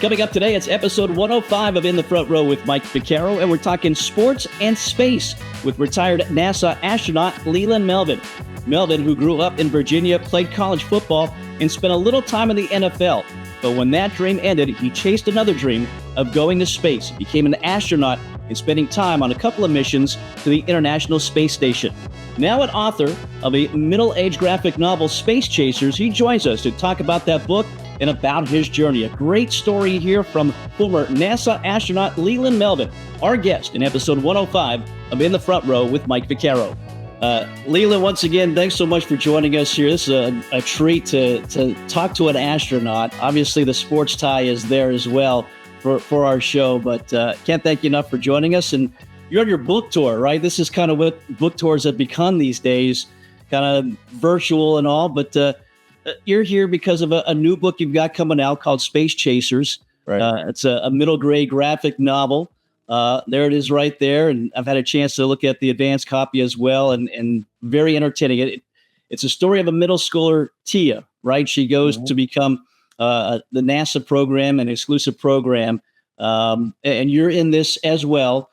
Coming up today, it's episode 105 of In the Front Row with Mike Vaccaro, and we're talking sports and space with retired NASA astronaut Leland Melvin. Melvin, who grew up in Virginia, played college football, and spent a little time in the NFL. But when that dream ended, he chased another dream of going to space. He became an astronaut and spending time on a couple of missions to the International Space Station. Now an author of a middle-aged graphic novel, Space Chasers, he joins us to talk about that book and about his journey. A great story here from former NASA astronaut Leland Melvin, our guest in episode 105 of In the Front Row with Mike Vaccaro. Leland, once again, thanks so much for joining us here. This is a treat to talk to an astronaut. Obviously, the sports tie is there as well for our show, but can't thank you enough for joining us. And you're on your book tour, right? This is kind of what book tours have become these days, kind of virtual and all, but you're here because of a new book you've got coming out called Space Chasers. Right. It's a middle grade graphic novel. There it is right there. And I've had a chance to look at the advanced copy as well, and very entertaining. It's a story of a middle schooler, Tia, right? She goes to become the NASA program, an exclusive program. And you're in this as well.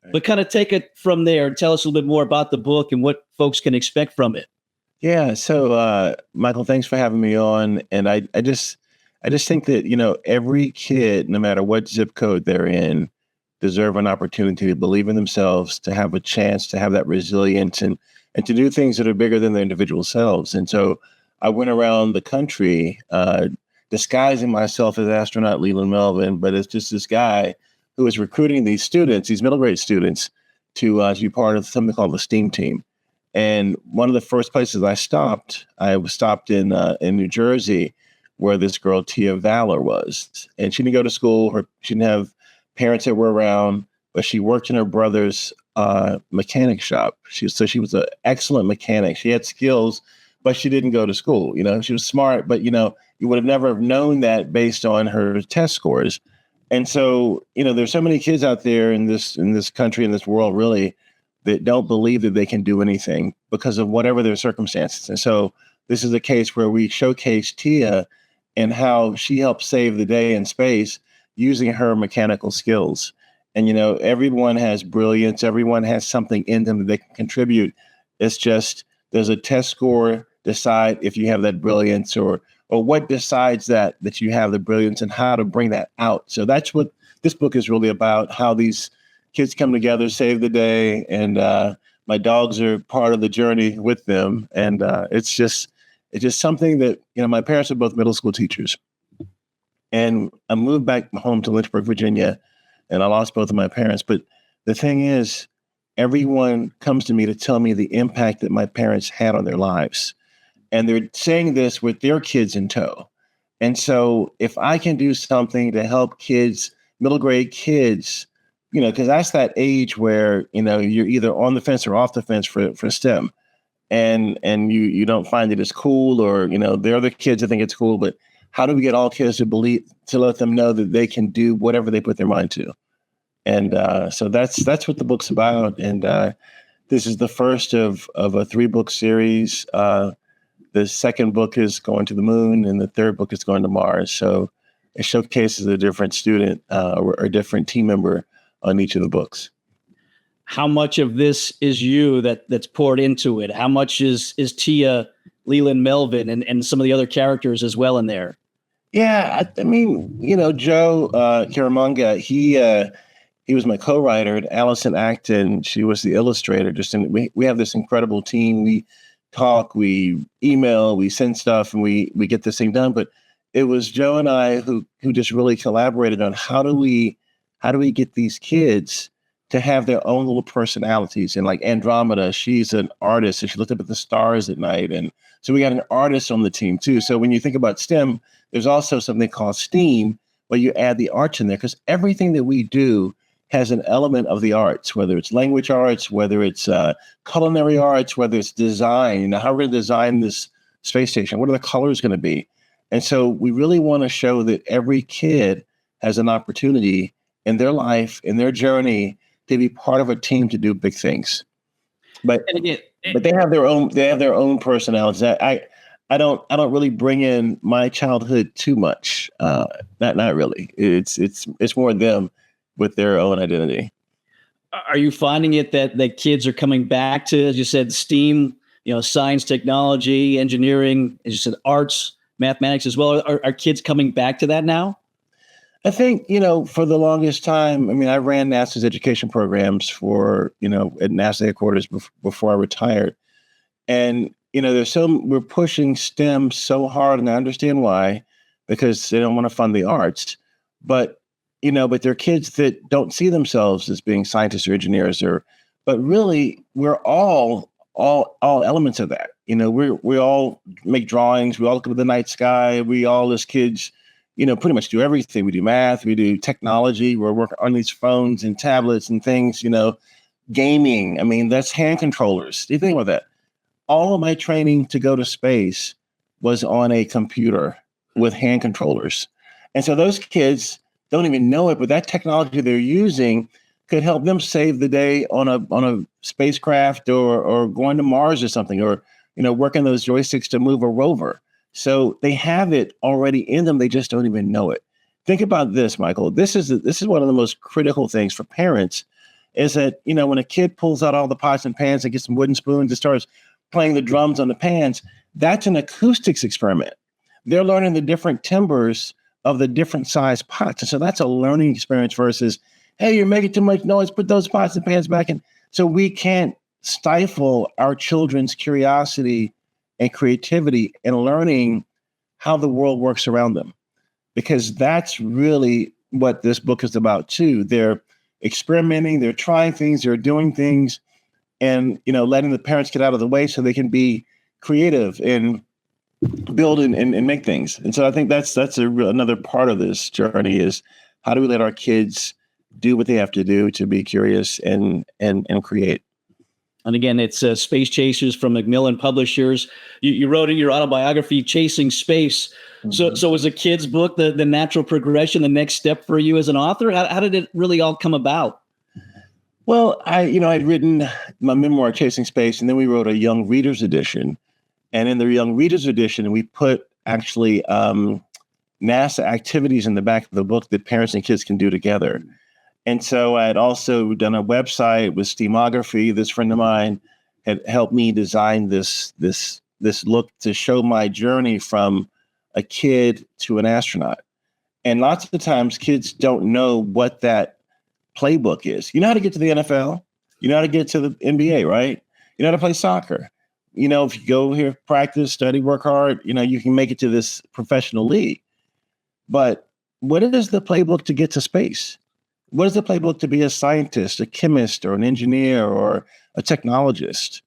Right. But kind of take it from there and tell us a little bit more about the book and what folks can expect from it. Yeah. So, Michael, thanks for having me on. And I just think that, every kid, no matter what zip code they're in, deserve an opportunity to believe in themselves, to have a chance to have that resilience and to do things that are bigger than their individual selves. And so I went around the country, disguising myself as astronaut Leland Melvin, but it's just this guy who is recruiting these students, these middle grade students, to be part of something called the STEAM team. And one of the first places I was stopped in New Jersey, where this girl, Tia Valor, was. And she didn't go to school. She didn't have parents that were around, but she worked in her brother's mechanic shop. She was an excellent mechanic. She had skills, but she didn't go to school. She was smart, but you would have never known that based on her test scores. And so, there's so many kids out there in this country, in this world, really, that don't believe that they can do anything because of whatever their circumstances. And so this is a case where we showcase Tia and how she helped save the day in space using her mechanical skills. And, everyone has brilliance. Everyone has something in them that they can contribute. It's just there's a test score decide if you have that brilliance or what decides that you have the brilliance and how to bring that out. So that's what this book is really about, how these kids come together, save the day. And my dogs are part of the journey with them. And it's just something that, my parents are both middle school teachers. And I moved back home to Lynchburg, Virginia, and I lost both of my parents. But the thing is, everyone comes to me to tell me the impact that my parents had on their lives. And they're saying this with their kids in tow. And so if I can do something to help kids, middle grade kids, because that's that age where, you're either on the fence or off the fence for STEM. And you don't find it as cool, or, there are other kids that think it's cool, but how do we get all kids to let them know that they can do whatever they put their mind to? And so that's what the book's about. And this is the first of a 3-book series. The second book is going to the moon, and the third book is going to Mars. So it showcases a different student or a different team member on each of the books. How much of this is you that's poured into it? How much is Tia Leland Melvin and some of the other characters as well in there? Yeah, I mean, Joe Karamonga, he was my co-writer, and Allison Acton, she was the illustrator. We have this incredible team. We talk, we email, we send stuff, and we get this thing done. But it was Joe and I who just really collaborated on how do we get these kids to have their own little personalities. And like Andromeda, she's an artist, and she looked up at the stars at night. And so we got an artist on the team too. So when you think about STEM, there's also something called STEAM, where you add the arts in there, because everything that we do has an element of the arts, whether it's language arts, whether it's culinary arts, whether it's design, how we're going to design this space station, what are the colors going to be? And so we really want to show that every kid has an opportunity in their life, in their journey, to be part of a team to do big things. But they have their own personalities. I don't really bring in my childhood too much. Not really. It's more them with their own identity. Are you finding it that kids are coming back to, as you said, STEAM, science, technology, engineering, as you said, arts, mathematics as well? Are kids coming back to that now? I think, for the longest time, I mean, I ran NASA's education programs for, at NASA headquarters before I retired. And, we're pushing STEM so hard, and I understand why, because they don't want to fund the arts. But, but there are kids that don't see themselves as being scientists or engineers, but really we're all elements of that. We all make drawings, we all look up at the night sky, we all as kids, pretty much do everything. We do math, we do technology, we're working on these phones and tablets and things, gaming. I mean, that's hand controllers. Do you think about that? All of my training to go to space was on a computer with hand controllers. And so those kids don't even know it, but that technology they're using could help them save the day on a spacecraft or going to Mars or something, or, working those joysticks to move a rover. So they have it already in them. They just don't even know it. Think about this, Michael. This is one of the most critical things for parents is that, when a kid pulls out all the pots and pans and gets some wooden spoons and starts playing the drums on the pans, that's an acoustics experiment. They're learning the different timbres of the different size pots. And so that's a learning experience versus, hey, you're making too much noise, put those pots and pans back in. So we can't stifle our children's curiosity and creativity and learning how the world works around them, because that's really what this book is about too. They're experimenting, they're trying things, they're doing things, and letting the parents get out of the way so they can be creative and build and make things. And so I think that's another part of this journey is how do we let our kids do what they have to do to be curious and create. And again, it's Space Chasers from Macmillan Publishers. You wrote in your autobiography, Chasing Space. Mm-hmm. So was a kid's book the natural progression, the next step for you as an author? How did it really all come about? Well, I'd written my memoir, Chasing Space, and then we wrote a young readers edition. And in the young readers edition, we put actually NASA activities in the back of the book that parents and kids can do together. And so I had also done a website with Steamography. This friend of mine had helped me design this look to show my journey from a kid to an astronaut. And lots of the times kids don't know what that playbook is. You know how to get to the NFL. You know how to get to the NBA, right? You know how to play soccer. If you go here, practice, study, work hard, you can make it to this professional league. But what is the playbook to get to space? What is the playbook to be a scientist, a chemist, or an engineer, or a technologist?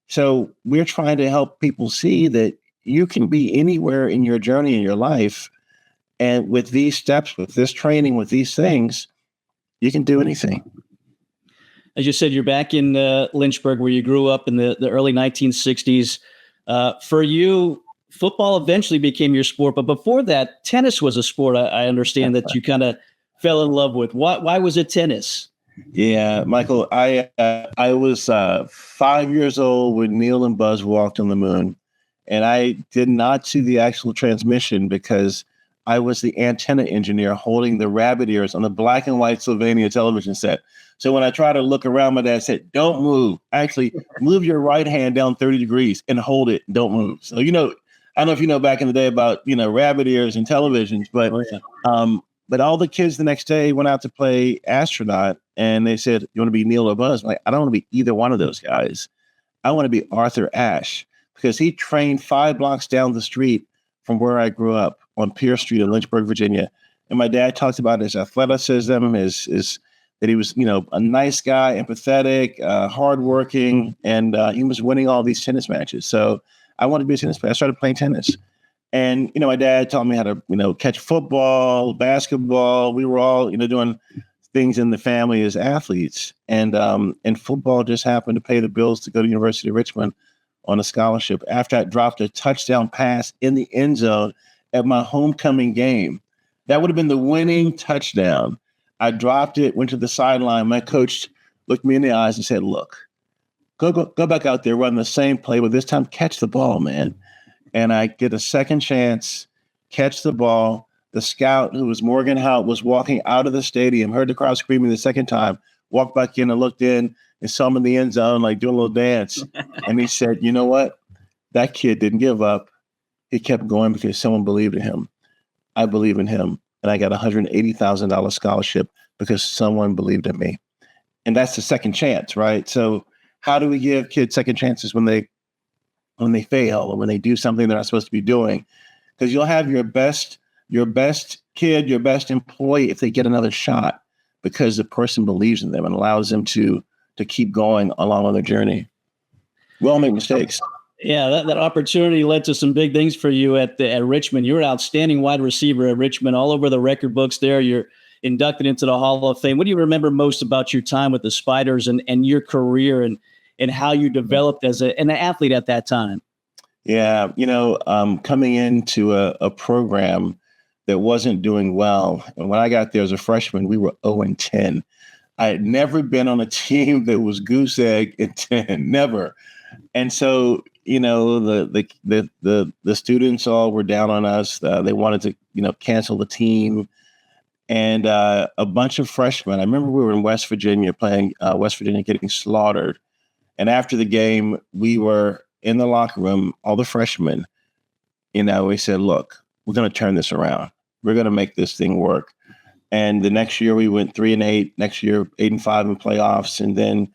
So we're trying to help people see that you can be anywhere in your journey in your life. And with these steps, with this training, with these things, you can do anything. As you said, you're back in Lynchburg, where you grew up in the early 1960s. For you, football eventually became your sport. But before that, tennis was a sport I understand that you kind of fell in love with. Why was it tennis? Yeah, Michael, I was 5 years old when Neil and Buzz walked on the moon, and I did not see the actual transmission because I was the antenna engineer holding the rabbit ears on the black and white Sylvania television set. So when I tried to look around, my dad said, "Don't move. Actually, move your right hand down 30 degrees and hold it. Don't move." So, I don't know if you know back in the day about, rabbit ears and televisions, but but all the kids the next day went out to play astronaut, and they said, "You want to be Neil or Buzz?" I'm like, I don't want to be either one of those guys. I want to be Arthur Ashe, because he trained 5 blocks down the street from where I grew up on Pierce Street in Lynchburg, Virginia. And my dad talked about his athleticism, his that he was, a nice guy, empathetic, hardworking, and he was winning all these tennis matches. So I wanted to be a tennis player. I started playing tennis. And, my dad taught me how to, catch football, basketball. We were all, doing things in the family as athletes. And football just happened to pay the bills to go to University of Richmond on a scholarship after I dropped a touchdown pass in the end zone at my homecoming game. That would have been the winning touchdown. I dropped it, went to the sideline. My coach looked me in the eyes and said, "Look, go back out there, run the same play, but this time catch the ball, man." and I get a second chance, catch the ball. The scout, who was Morgan Hout, was walking out of the stadium, heard the crowd screaming the second time, walked back in and looked in and saw him in the end zone, like doing a little dance. And he said, you know what? That kid didn't give up. He kept going because someone believed in him. I believe in him. And I got a $180,000 scholarship because someone believed in me. And that's the second chance, right? So how do we give kids second chances when they fail or when they do something they're not supposed to be doing? Because you'll have your best kid, your best employee if they get another shot because the person believes in them and allows them to keep going along on their journey. We all make mistakes. Yeah, that opportunity led to some big things for you at Richmond. You're an outstanding wide receiver at Richmond, all over the record books there. You're inducted into the Hall of Fame. What do you remember most about your time with the Spiders and your career and how you developed as an athlete at that time? Yeah, coming into a program that wasn't doing well. And when I got there as a freshman, we were 0-10. I had never been on a team that was goose egg and 10, never. And so, the students all were down on us. They wanted to, cancel the team. And a bunch of freshmen, I remember we were in West Virginia playing West Virginia getting slaughtered. And after the game, we were in the locker room, all the freshmen, we said, look, we're going to turn this around. We're going to make this thing work. And the next year we went 3-8, next year 8-5 in playoffs. And then,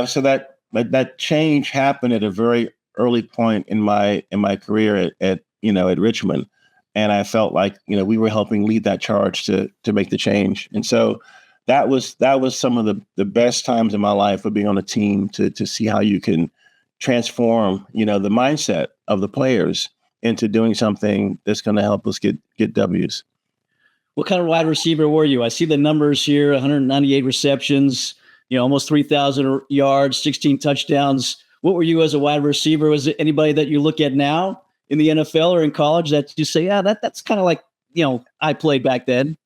so that change happened at a very early point in my career at Richmond. And I felt like, we were helping lead that charge to make the change. And so that was some of the best times in my life of being on a team to see how you can transform, the mindset of the players into doing something that's going to help us get W's. What kind of wide receiver were you? I see the numbers here, 198 receptions, almost 3,000 yards, 16 touchdowns. What were you as a wide receiver? Was it anybody that you look at now in the NFL or in college that you say, yeah, that's kind of like, I played back then?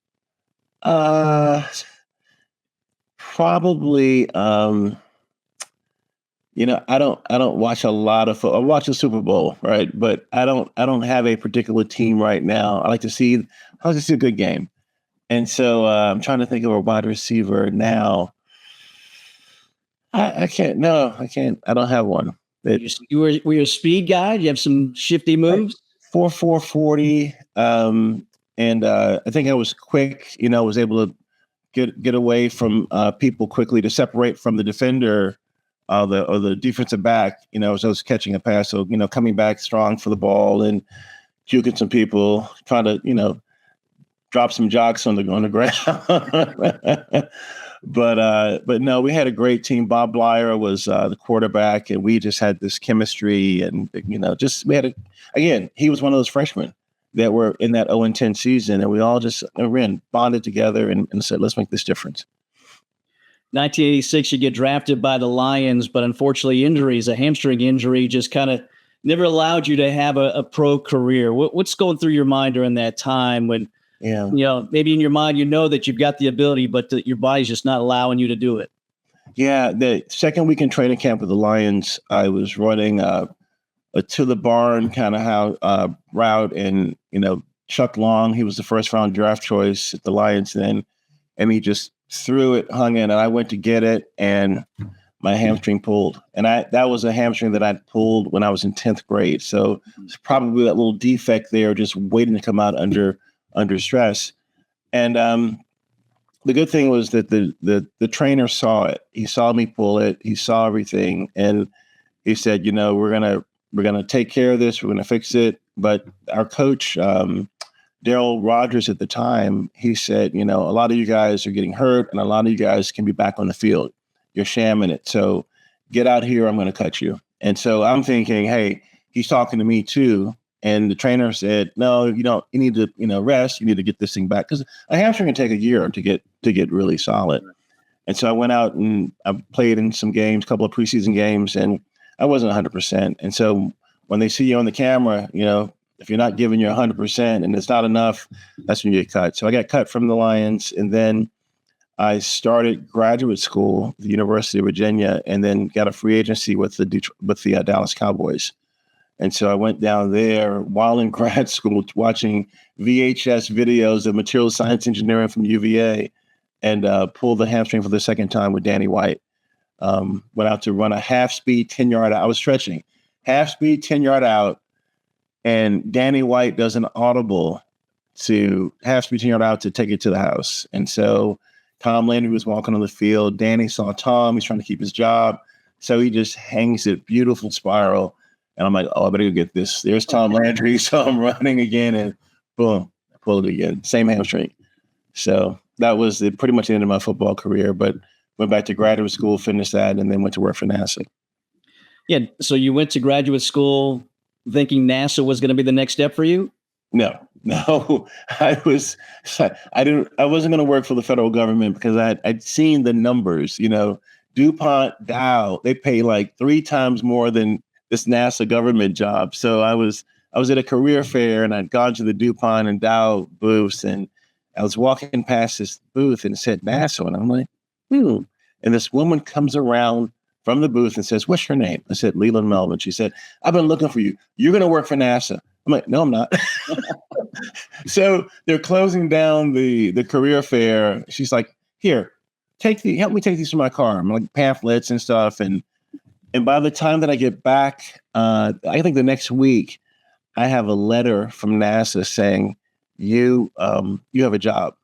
Probably, I don't watch a lot of football. I watch the Super Bowl, right? But I don't have a particular team right now. I like to see a good game. And so I'm trying to think of a wide receiver now. I can't. No, I can't. I don't have one. Were you a speed guy? Do you have some shifty moves? 4.4 40. And I think I was quick. Was able to get away from people quickly to separate from the defender. Or the defensive back, as I was catching a pass. So, coming back strong for the ball and juking some people, trying to, drop some jocks on the ground. But no, we had a great team. Bob Blyer was the quarterback, and we just had this chemistry. And, we had he was one of those freshmen that were in that 0-10 season. And we all just bonded together and said, let's make this difference. 1986, you get drafted by the Lions, but unfortunately injuries, a hamstring injury just kind of never allowed you to have a pro career. What's going through your mind during that time when, maybe in your mind, that you've got the ability, but your body's just not allowing you to do it? Yeah. The second week in training camp with the Lions, I was running a to the barn kind of route, and, Chuck Long, he was the first round draft choice at the Lions then, and he just threw it, hung in, and I went to get it, and my hamstring pulled. And that was a hamstring that I pulled when I was in 10th grade. So it's probably that little defect there, just waiting to come out under stress. And the good thing was that the trainer saw it. He saw me pull it. He saw everything, and he said, we're gonna take care of this. We're gonna fix it. But our coach, Daryl Rogers at the time, he said, a lot of you guys are getting hurt and a lot of you guys can be back on the field. You're shamming it. So get out here. I'm going to cut you. And so I'm thinking, hey, he's talking to me too. And the trainer said, no, you need to, rest. You need to get this thing back. Because a hamstring can take a year to get really solid. And so I went out and I played in some games, a couple of preseason games, and I wasn't 100%. And so when they see you on the camera, if you're not giving your 100% and it's not enough, that's when you get cut. So I got cut from the Lions, and then I started graduate school at the University of Virginia, and then got a free agency with the Dallas Cowboys. And so I went down there while in grad school watching VHS videos of material science engineering from UVA and pulled the hamstring for the second time with Danny White. Went out to run a half-speed 10-yard out. I was stretching. Half-speed 10-yard out, and Danny White does an audible to half-speed 10-yard out to take it to the house. And so Tom Landry was walking on the field. Danny saw Tom. He's trying to keep his job. So he just hangs it, beautiful spiral. And I'm like, oh, I better go get this. There's Tom Landry. So I'm running again, and boom, I pulled it again. Same hamstring. So that was pretty much the end of my football career. But went back to graduate school, finished that, and then went to work for NASA. Yeah. So you went to graduate school thinking NASA was going to be the next step for you? No. I wasn't going to work for the federal government because I'd seen the numbers, DuPont, Dow, they pay like 3 times more than this NASA government job. So I was at a career fair, and I'd gone to the DuPont and Dow booths, and I was walking past this booth and it said NASA, and I'm like, And this woman comes around from the booth and says, "What's your name?" I said, "Leland Melvin." She said, "I've been looking for you. You're going to work for NASA." I'm like, "No, I'm not." So they're closing down the career fair. She's like, "Here, help me take these to my car." I'm like pamphlets and stuff. And by the time that I get back, I think the next week, I have a letter from NASA saying, you have a job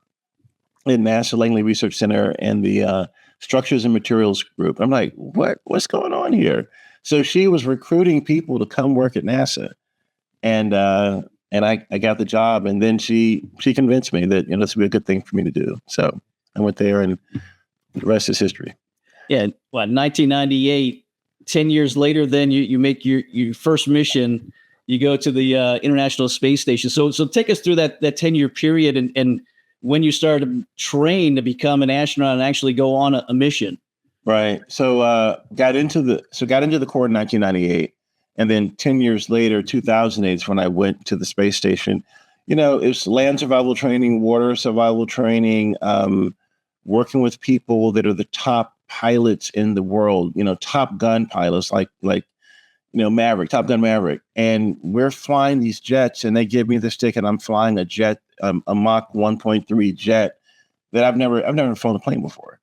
in NASA Langley Research Center and the Structures and Materials Group. I'm like, what's going on here? So she was recruiting people to come work at NASA. And I got the job, and then she convinced me that this would be a good thing for me to do. So I went there, and the rest is history. Yeah, 1998, 10 years later, then you make your first mission. You go to the International Space Station. So take us through that 10-year period and when you started to train to become an astronaut and actually go on a mission. Right. So got into the Corps in 1998. And then 10 years later, 2008 is when I went to the space station. It's land survival training, water survival training, working with people that are the top pilots in the world, Top Gun pilots like Maverick, Top Gun Maverick. And we're flying these jets, and they give me the stick, and I'm flying a jet, a Mach 1.3 jet that I've never flown a plane before.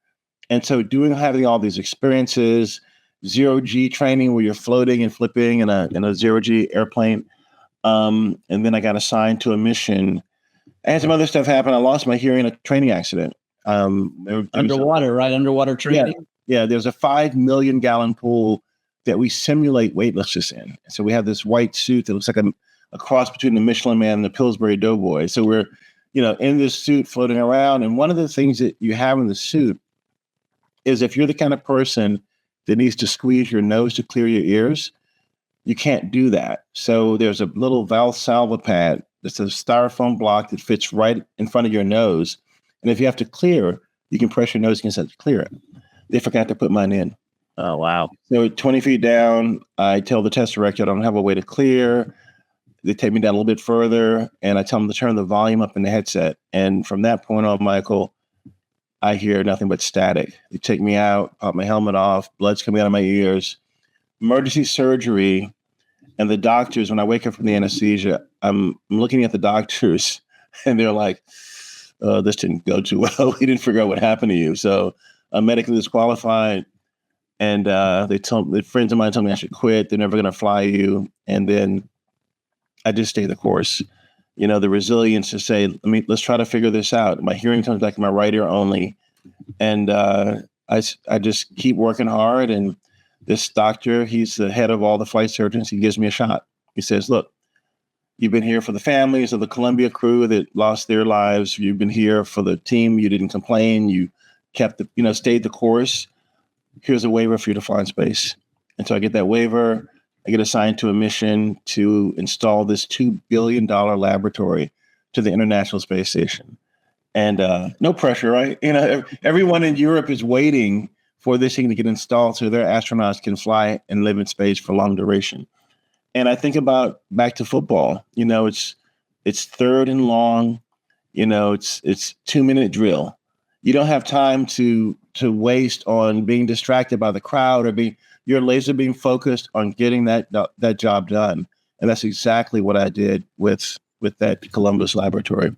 And so having all these experiences, zero-G training where you're floating and flipping in a zero-G airplane. And then I got assigned to a mission. I had some other stuff happen. I lost my hearing in a training accident. Underwater training? Yeah, there's a 5 million gallon pool that we simulate weightlessness in. So we have this white suit that looks like a cross between the Michelin Man and the Pillsbury Doughboy. So we're, in this suit floating around. And one of the things that you have in the suit is if you're the kind of person that needs to squeeze your nose to clear your ears, you can't do that. So there's a little Valsalva pad that's a styrofoam block that fits right in front of your nose. And if you have to clear, you can press your nose against it to clear it. They forgot to put mine in. Oh, wow. So 20 feet down, I tell the test director I don't have a way to clear. They take me down a little bit further, and I tell them to turn the volume up in the headset. And from that point on, Michael, I hear nothing but static. They take me out, pop my helmet off, blood's coming out of my ears, emergency surgery. And the doctors, when I wake up from the anesthesia, I'm looking at the doctors, and they're like, this didn't go too well. We didn't figure out what happened to you. So I'm medically disqualified. And friends of mine told me I should quit. They're never going to fly you. And then I just stay the course. The resilience to say, let's try to figure this out. My hearing comes back in my right ear only. And I just keep working hard. And this doctor, he's the head of all the flight surgeons. He gives me a shot. He says, look, you've been here for the families of the Columbia crew that lost their lives. You've been here for the team. You didn't complain. You kept stayed the course. Here's a waiver for you to fly in space. And so I get that waiver. I get assigned to a mission to install this $2 billion laboratory to the International Space Station. And no pressure, right? Everyone in Europe is waiting for this thing to get installed so their astronauts can fly and live in space for long duration. And I think about back to football. It's third and long. It's 2-minute drill. You don't have time to waste on being distracted by the crowd or your laser beam focused on getting that job done. And that's exactly what I did with that Columbus laboratory.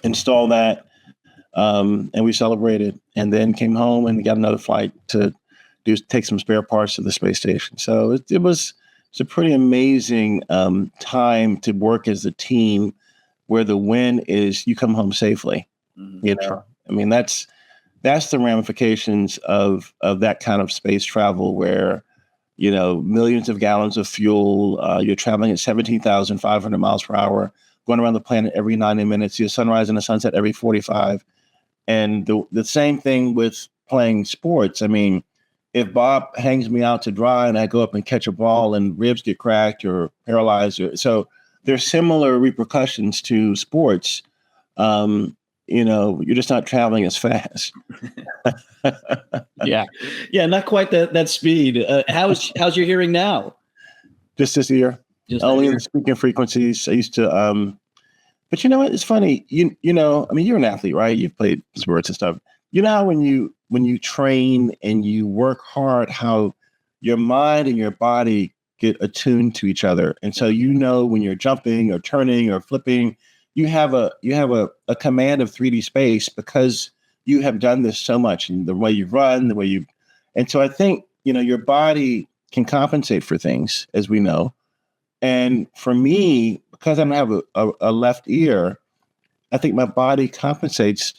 Install that, and we celebrated, and then came home and got another flight to take some spare parts to the space station. So it's a pretty amazing time to work as a team, where the win is you come home safely. You know, I mean, that's the ramifications of that kind of space travel, where, you know, millions of gallons of fuel, you're traveling at 17,500 miles per hour, going around the planet every 90 minutes, you sunrise and a sunset every 45. And the same thing with playing sports. I mean, if Bob hangs me out to dry and I go up and catch a ball and ribs get cracked or paralyzed, so there's similar repercussions to sports. You know, you're just not traveling as fast. Yeah, not quite that speed. How's your hearing now? Just this year, only in the speaking frequencies. I used to, but you know what? It's funny. You know, I mean, you're an athlete, right? You've played sports and stuff. You know how when you train and you work hard, how your mind and your body get attuned to each other, and so you know when you're jumping or turning or flipping, you have a command of 3D space because you have done this so much, and the way you run, and so I think, you know, your body can compensate for things, as we know. And for me, because I don't have a left ear, I think my body compensates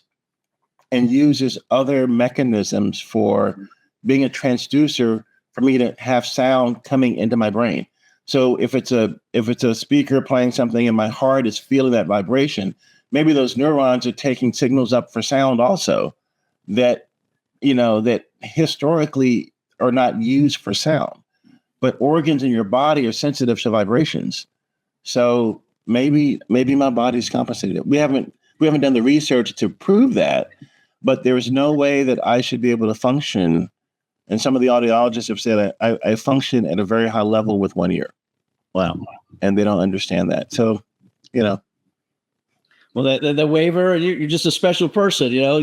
and uses other mechanisms for being a transducer for me to have sound coming into my brain. So if it's a speaker playing something and my heart is feeling that vibration, maybe those neurons are taking signals up for sound also, that, you know, that historically are not used for sound, but organs in your body are sensitive to vibrations. So maybe my body's compensated. We haven't done the research to prove that, but there's no way that I should be able to function. And some of the audiologists have said I function at a very high level with one ear. Wow. And they don't understand that. So, you know. Well, the waiver, you're just a special person, you know.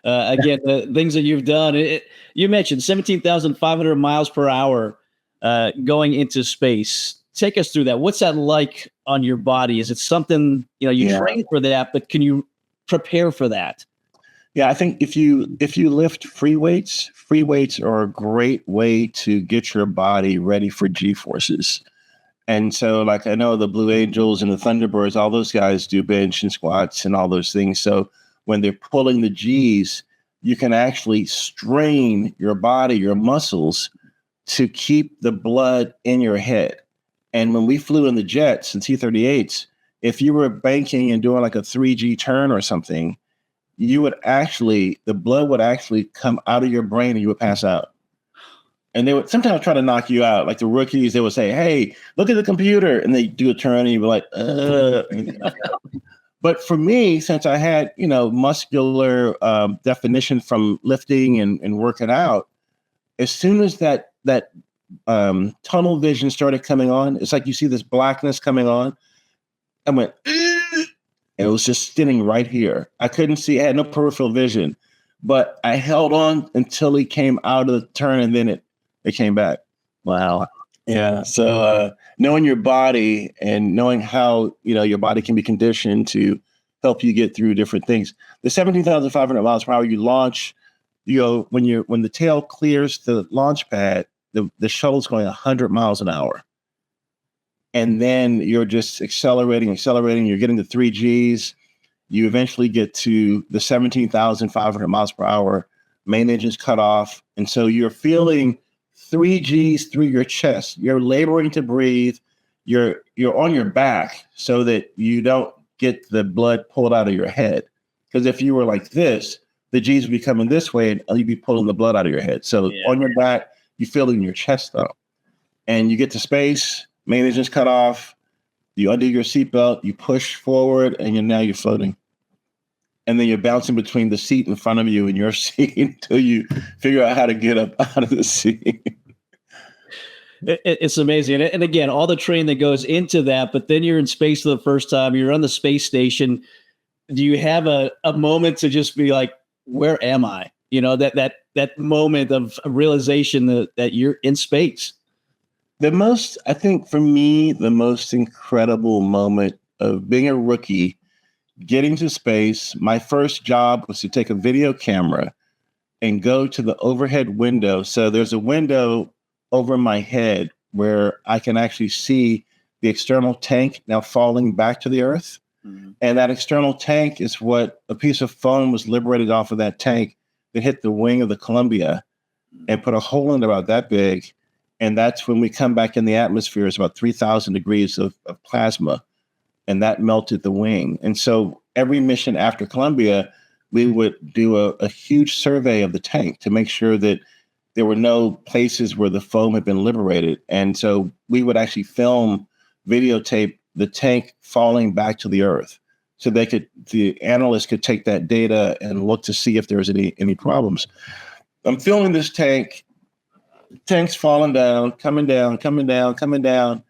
Again, the things that you've done. You mentioned 17,500 miles per hour going into space. Take us through that. What's that like on your body? Is it something, you know, you train for that, but can you prepare for that? Yeah, I think if you lift free weights are a great way to get your body ready for G-forces. And so, like, I know the Blue Angels and the Thunderbirds, all those guys do bench and squats and all those things. So when they're pulling the G's, you can actually strain your body, your muscles, to keep the blood in your head. And when we flew in the jets in T-38s, if you were banking and doing like a 3G turn or something, the blood would actually come out of your brain and you would pass out. And they would sometimes try to knock you out. Like the rookies, they would say, "Hey, look at the computer." And they do a turn and you'd be like, But for me, since I had, you know, muscular definition from lifting and working out, as soon as that tunnel vision started coming on, it's like you see this blackness coming on. I went, and it was just sitting right here. I couldn't see. I had no peripheral vision, but I held on until he came out of the turn, and then it came back. Wow. Yeah. So knowing your body and knowing how, you know, your body can be conditioned to help you get through different things. The 17,500 miles per hour you launch, you know, when the tail clears the launch pad, the shuttle's going 100 miles an hour. And then you're just accelerating. You're getting the 3Gs. You eventually get to the 17,500 miles per hour. Main engine's cut off. And so you're feeling 3Gs through your chest. You're laboring to breathe. You're on your back so that you don't get the blood pulled out of your head. Because if you were like this, the G's would be coming this way and you'd be pulling the blood out of your head. So on your back, you feel it in your chest though. And you get to space, main engine's cut off, you undo your seatbelt, you push forward, and now you're floating. And then you're bouncing between the seat in front of you and your seat until you figure out how to get up out of the seat. It's amazing. And again, all the training that goes into that, but then you're in space for the first time, you're on the space station. Do you have a moment to just be like, where am I? You know, that moment of realization that you're in space. I think for me, the most incredible moment of being a rookie, getting to space, my first job was to take a video camera and go to the overhead window. So there's a window over my head where I can actually see the external tank now falling back to the Earth. Mm-hmm. And that external tank is what a piece of foam was liberated off of that tank that hit the wing of the Columbia and put a hole in it about that big. And that's when we come back in the atmosphere, it's about 3,000 degrees of plasma. And that melted the wing. And so every mission after Columbia, we would do a huge survey of the tank to make sure that there were no places where the foam had been liberated. And so we would actually videotape the tank falling back to the Earth. So the analysts could take that data and look to see if there was any problems. I'm filming this tank's falling down, coming down.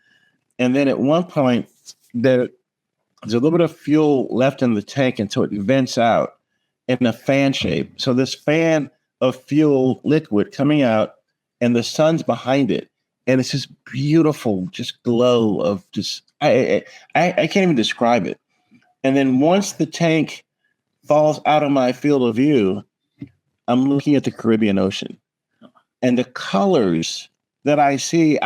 And then at one point, there's a little bit of fuel left in the tank, and so it vents out in a fan shape. So this fan of fuel liquid coming out, and the sun's behind it. And it's this beautiful, just glow of just, I can't even describe it. And then once the tank falls out of my field of view, I'm looking at the Caribbean Ocean. And the colors that I see,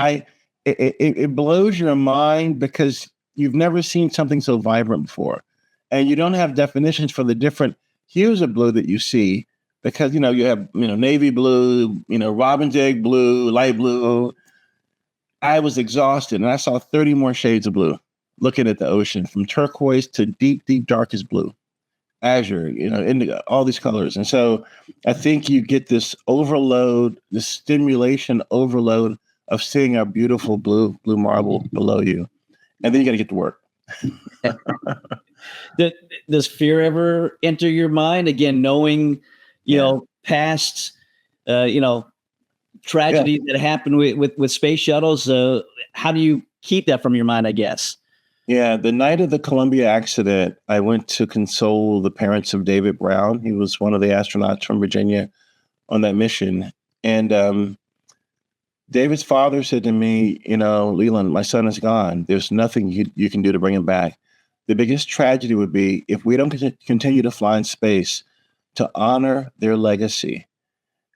it blows your mind because you've never seen something so vibrant before. And you don't have definitions for the different hues of blue that you see because, you have, navy blue, robin's egg blue, light blue. I was exhausted and I saw 30 more shades of blue looking at the ocean, from turquoise to deep, deep, darkest blue, azure, indigo, all these colors. And so I think you get this overload, this stimulation overload of seeing our beautiful blue marble below you. And then you got to get to work. Does fear ever enter your mind again, knowing, past, tragedies that happen with space shuttles? How do you keep that from your mind, I guess? Yeah. The night of the Columbia accident, I went to console the parents of David Brown. He was one of the astronauts from Virginia on that mission. And David's father said to me, Leland, my son is gone. There's nothing you can do to bring him back. The biggest tragedy would be if we don't continue to fly in space to honor their legacy.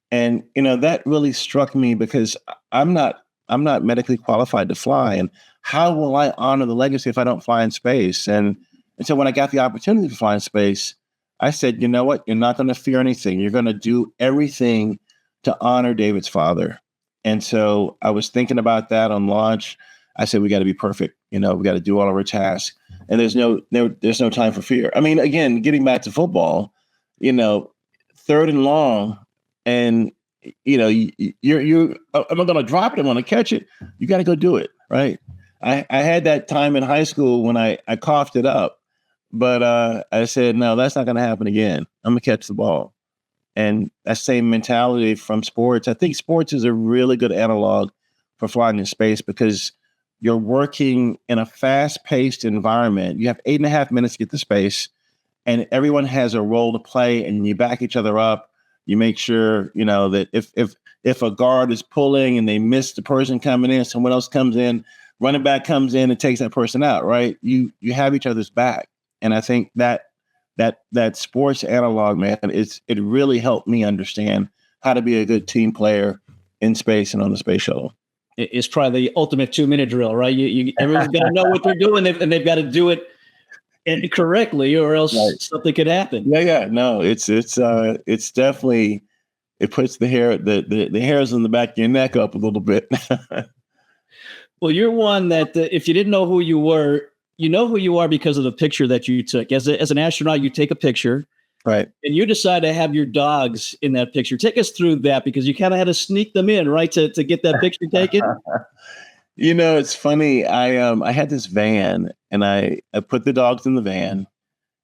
And, that really struck me because I'm not medically qualified to fly. And how will I honor the legacy if I don't fly in space? And so when I got the opportunity to fly in space, I said, you know what? You're not going to fear anything. You're going to do everything to honor David's father. And so I was thinking about that on launch. I said, we got to be perfect. We got to do all of our tasks. And there's no time for fear. I mean, again, getting back to football, third and long, and you're am I going to drop it? I'm going to catch it. You got to go do it. Right. I had that time in high school when I coughed it up, but I said, no, that's not going to happen again. I'm going to catch the ball. And that same mentality from sports. I think sports is a really good analog for flying in space because you're working in a fast-paced environment. You have 8.5 minutes to get to space, and everyone has a role to play, and you back each other up. You make sure, that if a guard is pulling and they miss the person coming in, someone else comes in, running back comes in and takes that person out, right? You have each other's back. And I think that sports analog, man, it really helped me understand how to be a good team player in space and on the space shuttle. It's probably the ultimate 2-minute drill, right? Everyone's got to know what they're doing, and they've got to do it correctly, or else something could happen. Yeah. No, it's definitely, it puts the hairs on the back of your neck up a little bit. Well, you're one that if you didn't know who you were, you know who you are because of the picture that you took. As an astronaut, you take a picture. Right. And you decide to have your dogs in that picture. Take us through that because you kind of had to sneak them in, right, to get that picture taken. It's funny. I had this van and I put the dogs in the van.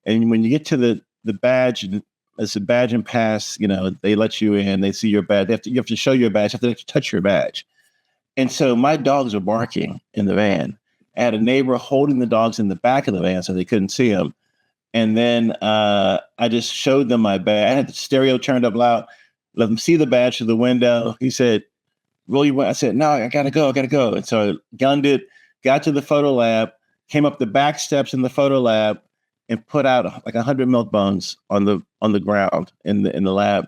And when you get to the badge, it's a badge and pass, they let you in, they see your badge. You have to show your badge, you have to touch your badge. And so my dogs are barking in the van. I had a neighbor holding the dogs in the back of the van so they couldn't see them. And then I just showed them my badge. I had the stereo turned up loud, let them see the badge through the window. He said, really went. I said, no, I gotta go. And so I gunned it, got to the photo lab, came up the back steps in the photo lab, and put out like 100 milk bones on the ground in the lab.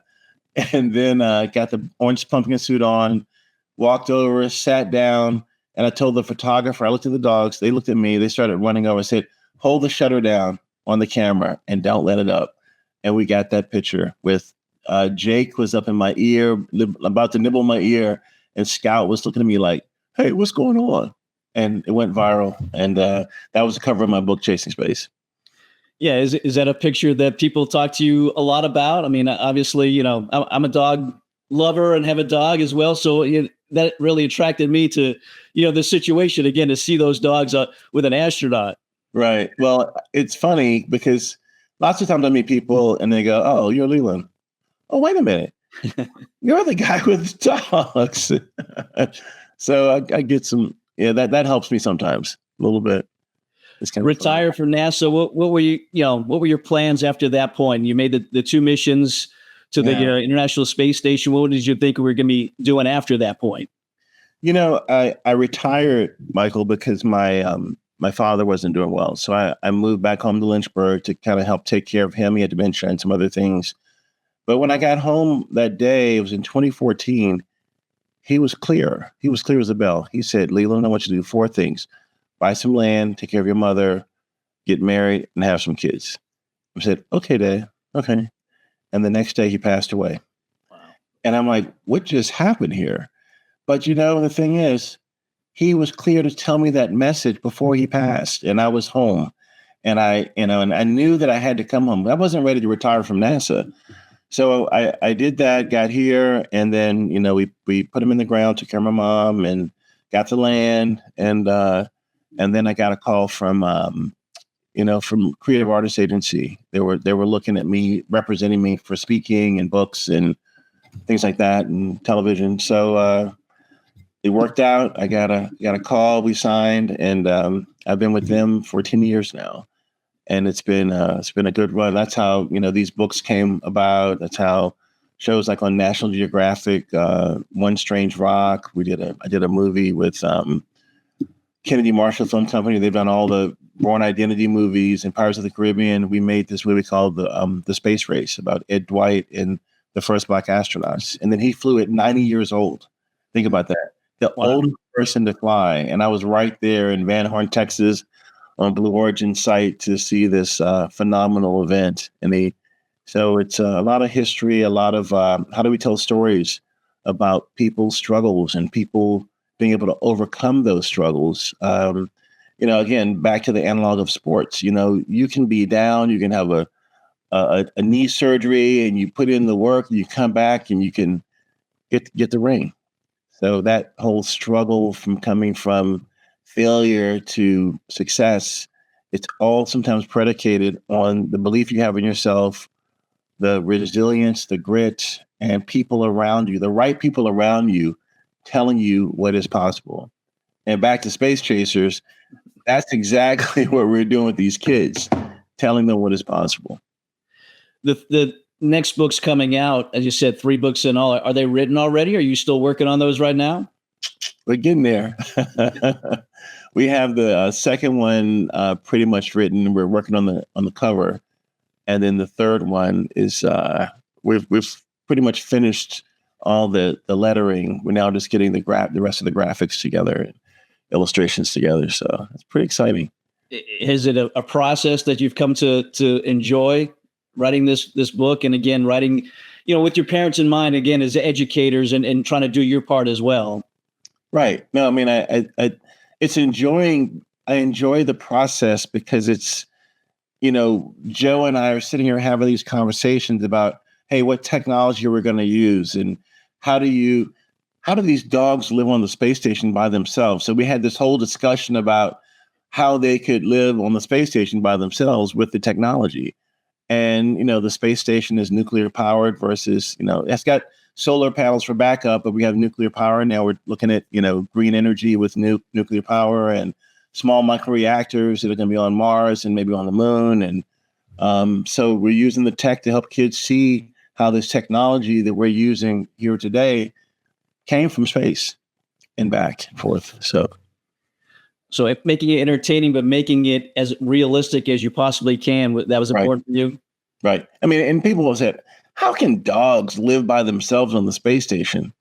And then got the orange pumpkin suit on, walked over, sat down, and I told the photographer, I looked at the dogs, they looked at me, they started running over. I said, hold the shutter down on the camera and don't let it up. And we got that picture with Jake was up in my ear, about to nibble my ear, and Scout was looking at me like, hey, what's going on? And it went viral. And that was the cover of my book, Chasing Space. Yeah, is that a picture that people talk to you a lot about? I mean, obviously, you know, I'm a dog lover and have a dog as well, so that really attracted me to, you know, the situation again, to see those dogs with an astronaut. Right. Well, it's funny because lots of times I meet people and they go, "Oh, you're Leland. Oh, wait a minute, you're the guy with dogs." So I get some. Yeah, that helps me sometimes a little bit. It's kind of Retire from NASA. What were what were your plans after that point? You made the two missions to the International Space Station. What did you think we were going to be doing after that point? You know, I retired, Michael, because my father wasn't doing well. So I moved back home to Lynchburg to kind of help take care of him. He had dementia and some other things. But when I got home that day, it was in 2014, he was clear. He was clear as a bell. He said, Leland, I want you to do 4 things. Buy some land, take care of your mother, get married, and have some kids. I said, okay, Dad. Okay. And the next day he passed away. Wow. And I'm like, what just happened here? But you know, the thing is, he was clear to tell me that message before he passed, and I was home. And I knew that I had to come home. I wasn't ready to retire from NASA. So I did that, got here, and then, you know, we put him in the ground, took care of my mom, and got the land. And then I got a call from from Creative Artists Agency. They were looking at me, representing me for speaking and books and things like that, and television. So it worked out. I got a call. We signed, and I've been with them for 10 years now, and it's been a good run. That's how these books came about. That's how shows like on National Geographic, One Strange Rock. I did a movie with Kennedy Marshall Film Company. They've done all the Born Identity movies and Pirates of the Caribbean. We made this movie called the Space Race about Ed Dwight and the first Black astronauts, and then he flew at 90 years old. Think about that. The oldest person to fly. And I was right there in Van Horn, Texas on Blue Origin site to see this phenomenal event. So it's a lot of history, a lot of how do we tell stories about people's struggles and people being able to overcome those struggles. Again, back to the analog of sports, you can be down, you can have a knee surgery and you put in the work, you come back and you can get the ring. So that whole struggle from coming from failure to success, it's all sometimes predicated on the belief you have in yourself, the resilience, the grit, and people around you, the right people around you telling you what is possible. And back to Space Chasers, that's exactly what we're doing with these kids, telling them what is possible. The next book's coming out, as you said, 3 books in all. Are they written already? Are you still working on those right now? We're getting there. We have the second one pretty much written. We're working on the cover, and then the third one is we've pretty much finished all the lettering. We're now just getting the rest of the graphics together and illustrations together. So it's pretty exciting. Is it a process that you've come to enjoy, writing this book, and again writing, with your parents in mind, again as educators, and trying to do your part as well? Right. No, I mean, I enjoy the process because it's, Joe and I are sitting here having these conversations about, hey, what technology we're going to use, and how do these dogs live on the space station by themselves? So we had this whole discussion about how they could live on the space station by themselves with the technology. And, the space station is nuclear powered versus, it's got solar panels for backup, but we have nuclear power. Now we're looking at, green energy with nuclear power and small microreactors that are going to be on Mars and maybe on the moon. And so we're using the tech to help kids see how this technology that we're using here today came from space and back and forth. So if making it entertaining, but making it as realistic as you possibly can, that was right, important for you? right. I mean, and people have said, how can dogs live by themselves on the space station?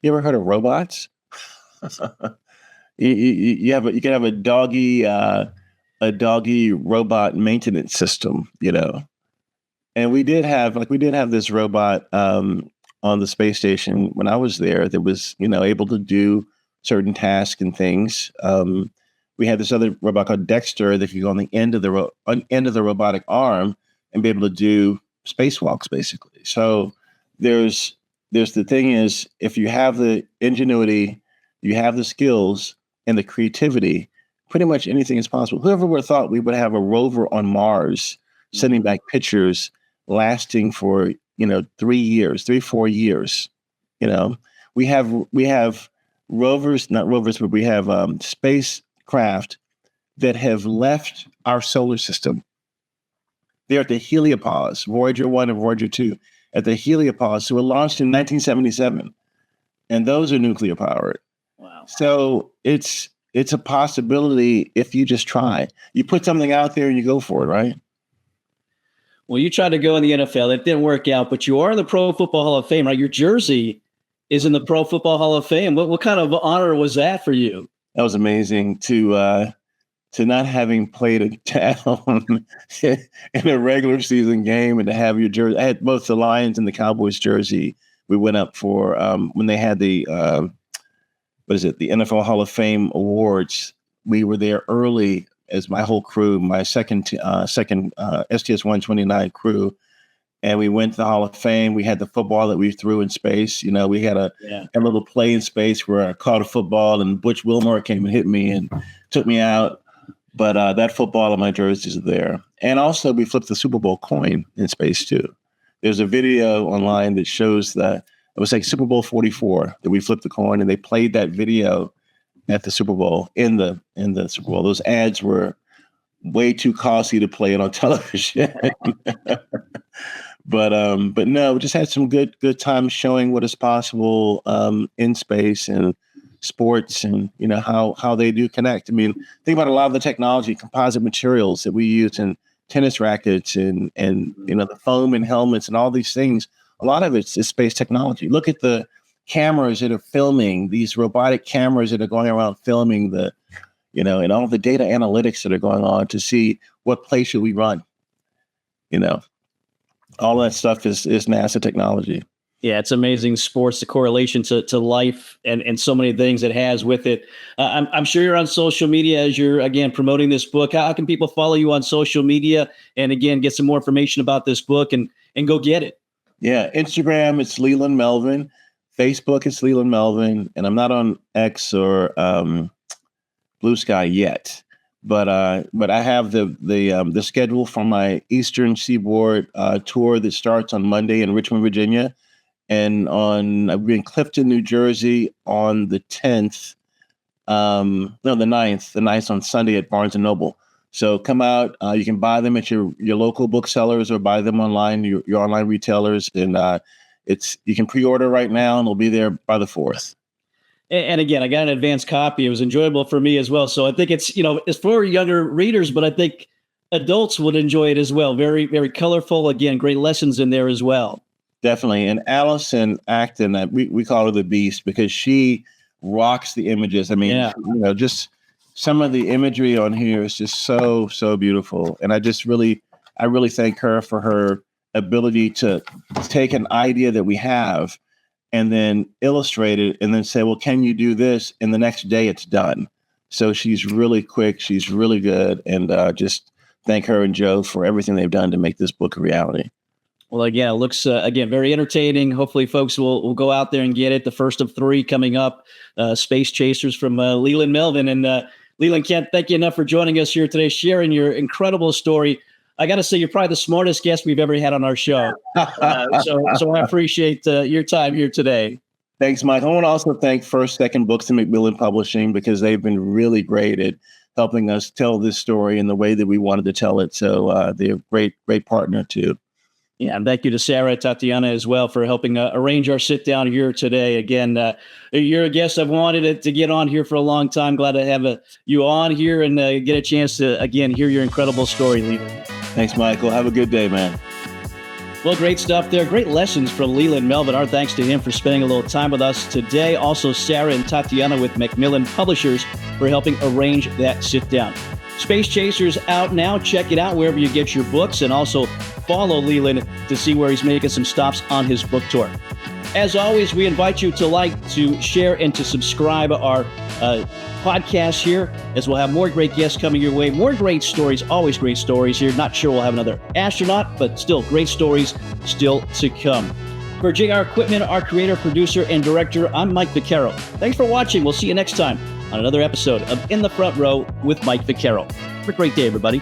You ever heard of robots? You can have a doggy robot maintenance system, And we did have this robot on the space station when I was there that was, able to do certain tasks and things. We had this other robot called Dexter that could go on the end of the robotic arm and be able to do spacewalks, basically. So there's the thing is, if you have the ingenuity, you have the skills and the creativity, pretty much anything is possible. Whoever would have thought we would have a rover on Mars sending back pictures lasting for 4 years. We have rovers, not rovers, but we have spacecraft that have left our solar system. They're at the heliopause, Voyager 1 and Voyager 2, at the heliopause. So it launched in 1977, and those are nuclear powered. Wow. So it's a possibility if you just try. You put something out there and you go for it, right? Well, you tried to go in the NFL. It didn't work out, but you are in the Pro Football Hall of Fame, right? Your jersey is in the Pro Football Hall of Fame. What kind of honor was that for you? That was amazing to not having played a down in a regular season game and to have your jersey. I had both the Lions and the Cowboys jersey. We went up for when they had the the NFL Hall of Fame awards. We were there early as my whole crew, my second STS 129 crew. And we went to the Hall of Fame. We had the football that we threw in space. We had a little play in space where I caught a football and Butch Wilmore came and hit me and took me out. But that football on my jerseys is there. And also we flipped the Super Bowl coin in space too. There's a video online that shows that it was like Super Bowl 44 that we flipped the coin, and they played that video at the Super Bowl in the Super Bowl. Those ads were way too costly to play it on television. But no, we just had some good times showing what is possible in space and sports, and how they do connect. I mean, think about a lot of the technology, composite materials that we use in tennis rackets and the foam and helmets and all these things. A lot of it's space technology. Look at the cameras that are filming, these robotic cameras that are going around filming and all the data analytics that are going on to see what play should we run. All that stuff is NASA technology. Yeah, it's amazing sports, the correlation to life and so many things it has with it. I'm sure you're on social media as you're, again, promoting this book. How can people follow you on social media and, again, get some more information about this book and go get it? Yeah, Instagram, it's Leland Melvin. Facebook, it's Leland Melvin. And I'm not on X or Blue Sky yet. But I have the schedule for my Eastern Seaboard tour that starts on Monday in Richmond, Virginia. And I'll be in Clifton, New Jersey on the 10th. The 9th. The 9th on Sunday at Barnes & Noble. So come out. You can buy them at your local booksellers or buy them online, your online retailers. And you can pre-order right now, and they'll be there by the 4th. And again, I got an advanced copy. It was enjoyable for me as well. So I think it's for younger readers, but I think adults would enjoy it as well. Very, very colorful. Again, great lessons in there as well. Definitely. And Allison Acton, we call her the Beast because she rocks the images. I mean, just some of the imagery on here is just so, so beautiful. And I really thank her for her ability to take an idea that we have and then illustrate it and then say, well, can you do this? And the next day it's done. So she's really quick. She's really good. And just thank her and Joe for everything they've done to make this book a reality. Well, again, it looks, very entertaining. Hopefully folks will go out there and get it. The first of 3 coming up, Space Chasers from Leland Melvin. And Leland, can't thank you enough for joining us here today, sharing your incredible story. I got to say, you're probably the smartest guest we've ever had on our show. So I appreciate your time here today. Thanks, Mike. I want to also thank First Second Books and Macmillan Publishing because they've been really great at helping us tell this story in the way that we wanted to tell it. So they're a great partner too. Yeah, and thank you to Sarah, Tatiana as well for helping arrange our sit down here today. Again, you're a guest I've wanted to get on here for a long time. Glad to have you on here and get a chance to, again, hear your incredible story, Leland. Thanks, Michael. Have a good day, man. Well, great stuff there. Great lessons from Leland Melvin. Our thanks to him for spending a little time with us today. Also, Sarah and Tatiana with Macmillan Publishers for helping arrange that sit down. Space Chasers out now. Check it out wherever you get your books, and also follow Leland to see where he's making some stops on his book tour. As always, we invite you to like, to share, and to subscribe our podcast here, as we'll have more great guests coming your way. More great stories, always great stories here. Not sure we'll have another astronaut, but still great stories still to come. For JR Equipment, our creator, producer, and director, I'm Mike Vaccaro. Thanks for watching. We'll see you next time on another episode of In the Front Row with Mike Vaccaro. Have a great day, everybody.